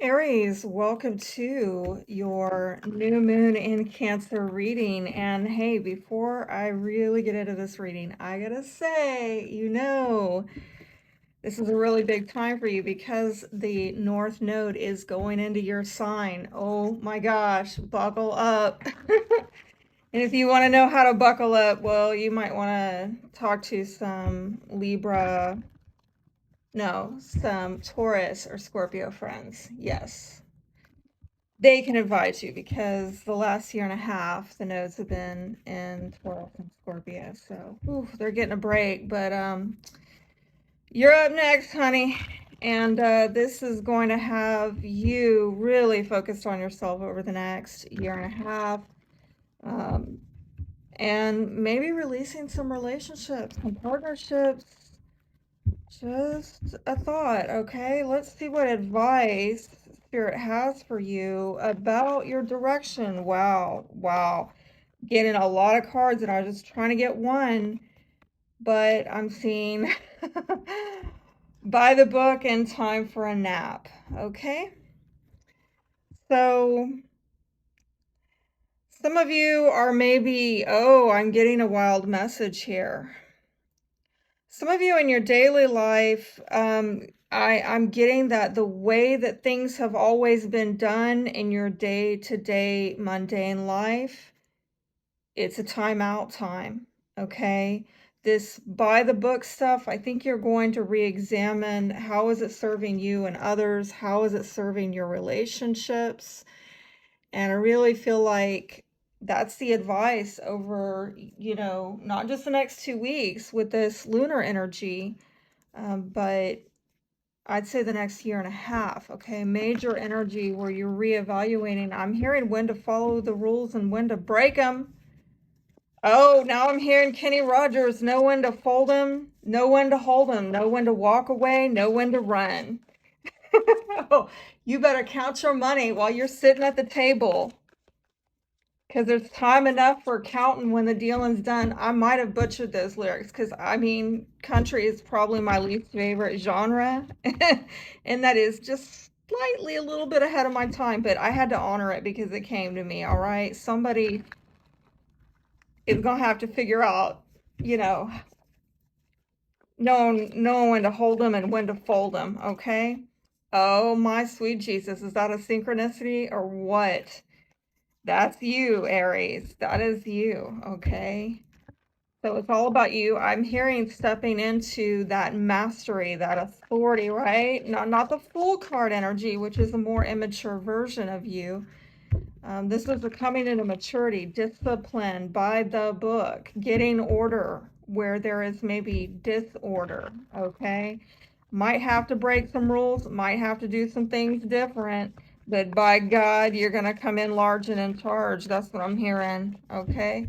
Aries, welcome to your new moon in Cancer reading. And hey, before I really get into this reading, I gotta say, this is a really big time for you because the North Node is going into your sign. Oh my gosh, buckle up. And if you want to know how to buckle up, well, you might want to talk to some Taurus or Scorpio friends. Yes, they can advise you because the last year and a half, the nodes have been in Taurus and Scorpio. So they're getting a break. But you're up next, honey. And this is going to have you really focused on yourself over the next year and a half. Um, and maybe releasing some relationships, some partnerships. Just a thought, okay? Let's see what advice Spirit has for you about your direction. Wow, wow. Getting a lot of cards, and I was just trying to get one, but I'm seeing buy the book and time for a nap, okay? So, some of you are maybe, oh, I'm getting a wild message here. Some of you in your daily life, I'm getting that the way that things have always been done in your day-to-day mundane life, it's a timeout time, okay? This by the book stuff, I think you're going to re-examine how is it serving you and others, how is it serving your relationships, and I really feel like that's the advice over, not just the next 2 weeks with this lunar energy, but I'd say the next year and a half, okay? Major energy where you're reevaluating. I'm hearing when to follow the rules and when to break them. Oh, now I'm hearing Kenny Rogers, know when to fold them, know when to hold them, know when to walk away, know when to run. Oh, you better count your money while you're sitting at the table. Because there's time enough for counting when the dealing's done. I might have butchered those lyrics because I mean, country is probably my least favorite genre. And that is just slightly a little bit ahead of my time, but I had to honor it because it came to me, all right? Somebody is going to have to figure out, you know, knowing when to hold them and when to fold them, okay? Oh, my sweet Jesus. Is that a synchronicity or what? That's you, Aries. That is you, okay? So it's all about you. I'm hearing stepping into that mastery, that authority, right? Not the Fool card energy, which is a more immature version of you. This is a coming into maturity, discipline, by the book, getting order where there is maybe disorder, okay? Might have to break some rules, might have to do some things different, but by God, you're going to come in large and in charge. That's what I'm hearing, okay?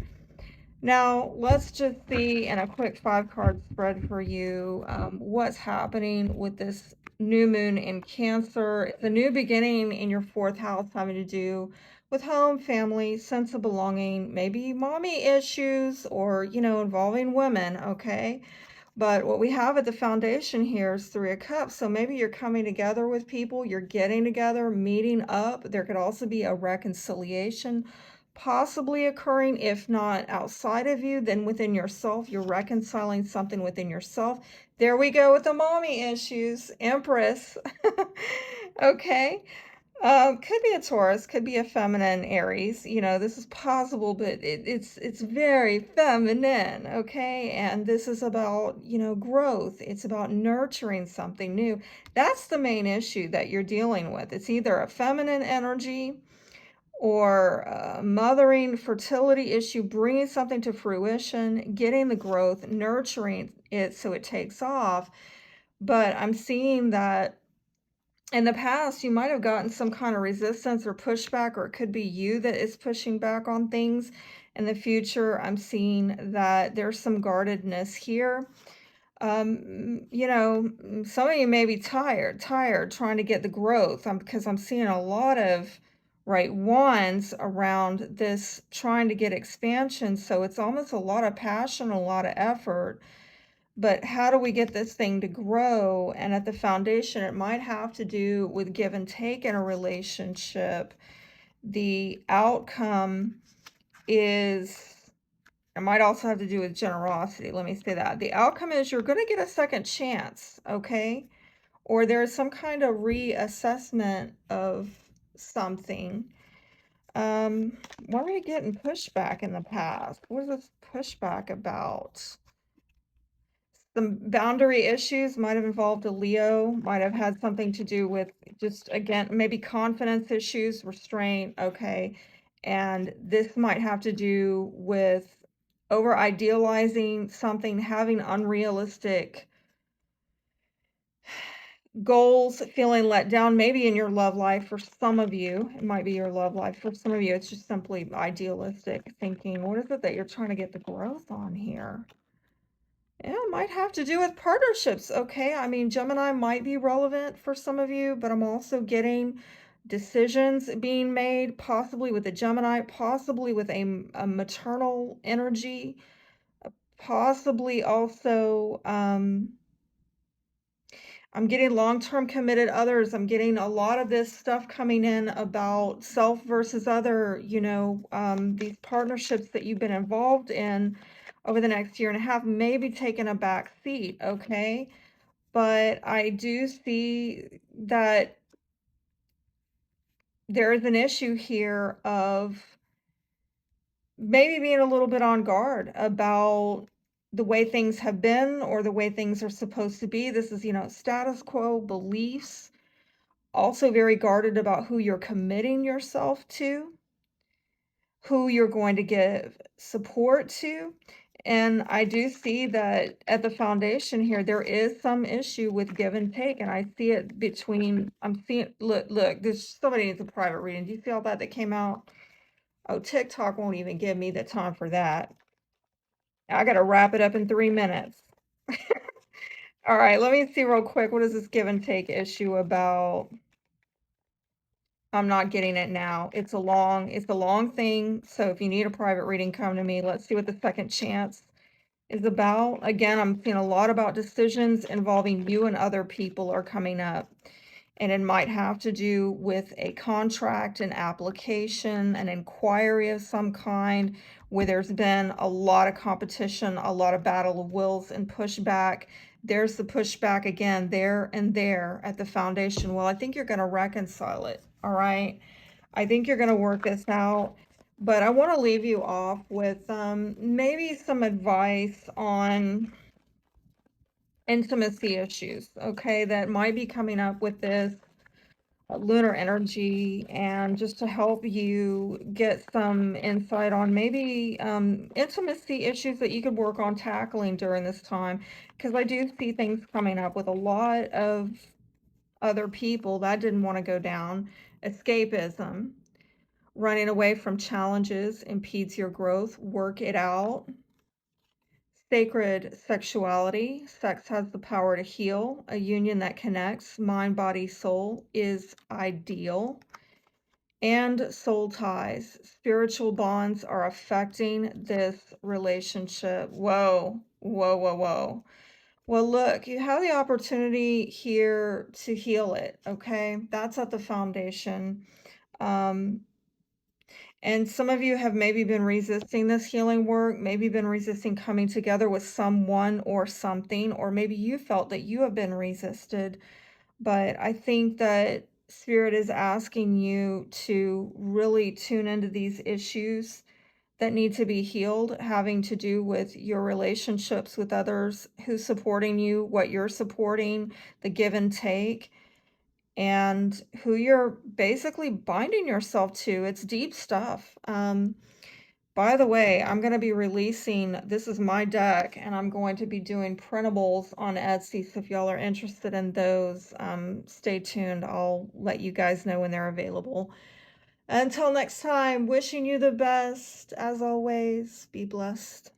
Now, let's just see in a quick 5-card spread for you what's happening with this new moon in Cancer. It's a new beginning in your 4th house having to do with home, family, sense of belonging, maybe mommy issues or, involving women, okay? But what we have at the foundation here is 3 of Cups. So maybe you're coming together with people, you're getting together, meeting up. There could also be a reconciliation possibly occurring, if not outside of you, then within yourself. You're reconciling something within yourself. There we go with the mommy issues, Empress. Okay. Could be a Taurus, could be a feminine Aries. This is possible, but it's very feminine, okay? And this is about, growth. It's about nurturing something new. That's the main issue that you're dealing with. It's either a feminine energy or a mothering fertility issue, bringing something to fruition, getting the growth, nurturing it so it takes off. But I'm seeing that in the past, you might have gotten some kind of resistance or pushback, or it could be you that is pushing back on things. In the future, I'm seeing that there's some guardedness here. Some of you may be tired trying to get the growth because I'm seeing a lot of right wands around this trying to get expansion. So it's almost a lot of passion, a lot of effort. But how do we get this thing to grow? And at the foundation, it might have to do with give and take in a relationship. The outcome is, it might also have to do with generosity. Let me say that. The outcome is you're going to get a second chance, okay? Or there's some kind of reassessment of something. Why are we getting pushback in the past? What is this pushback about? Some boundary issues might have involved a Leo, might have had something to do with just, again, maybe confidence issues, restraint, okay. And this might have to do with over idealizing something, having unrealistic goals, feeling let down, maybe in your love life. For some of you, it might be your love life. For some of you, it's just simply idealistic thinking. What is it that you're trying to get the growth on here? Yeah, it might have to do with partnerships, okay? I mean, Gemini might be relevant for some of you, but I'm also getting decisions being made, possibly with a Gemini, possibly with a maternal energy, possibly also, I'm getting long-term committed others. I'm getting a lot of this stuff coming in about self versus other, these partnerships that you've been involved in over the next year and a half, maybe taking a back seat, okay? But I do see that there is an issue here of maybe being a little bit on guard about the way things have been or the way things are supposed to be. This is, status quo beliefs. Also very guarded about who you're committing yourself to, who you're going to give support to. And I do see that at the foundation here, there is some issue with give and take. And I see it between, I'm seeing, look, there's somebody needs a private reading. Do you see all that came out? Oh, TikTok won't even give me the time for that. I got to wrap it up in 3 minutes. All right, let me see real quick. What is this give and take issue about? I'm not getting it now. It's a long thing. So if you need a private reading, come to me. Let's see what the second chance is about. Again, I'm seeing a lot about decisions involving you and other people are coming up. And it might have to do with a contract, an application, an inquiry of some kind, where there's been a lot of competition, a lot of battle of wills and pushback. There's the pushback again, there and there at the foundation. Well, I think you're going to reconcile it. All right. I think you're going to work this out. But I want to leave you off with maybe some advice on intimacy issues, okay, that might be coming up with this lunar energy, and just to help you get some insight on maybe intimacy issues that you could work on tackling during this time, because I do see things coming up with a lot of other people that didn't want to go down. Escapism, running away from challenges impedes your growth. Work it out. Sacred sexuality. Sex has the power to heal. A union that connects mind, body, soul is ideal. And soul ties. Spiritual bonds are affecting this relationship. Whoa, whoa, whoa, whoa. Well, look, you have the opportunity here to heal it, okay? That's at the foundation. And some of you have maybe been resisting this healing work, maybe been resisting coming together with someone or something, or maybe you felt that you have been resisted. But I think that Spirit is asking you to really tune into these issues that need to be healed, having to do with your relationships with others, who's supporting you, what you're supporting, the give and take, and who you're basically binding yourself to. It's deep stuff. By the way, I'm going to be releasing, this is my deck, and I'm going to be doing printables on Etsy. So if y'all are interested in those, stay tuned. I'll let you guys know when they're available. Until next time, wishing you the best. As always, be blessed.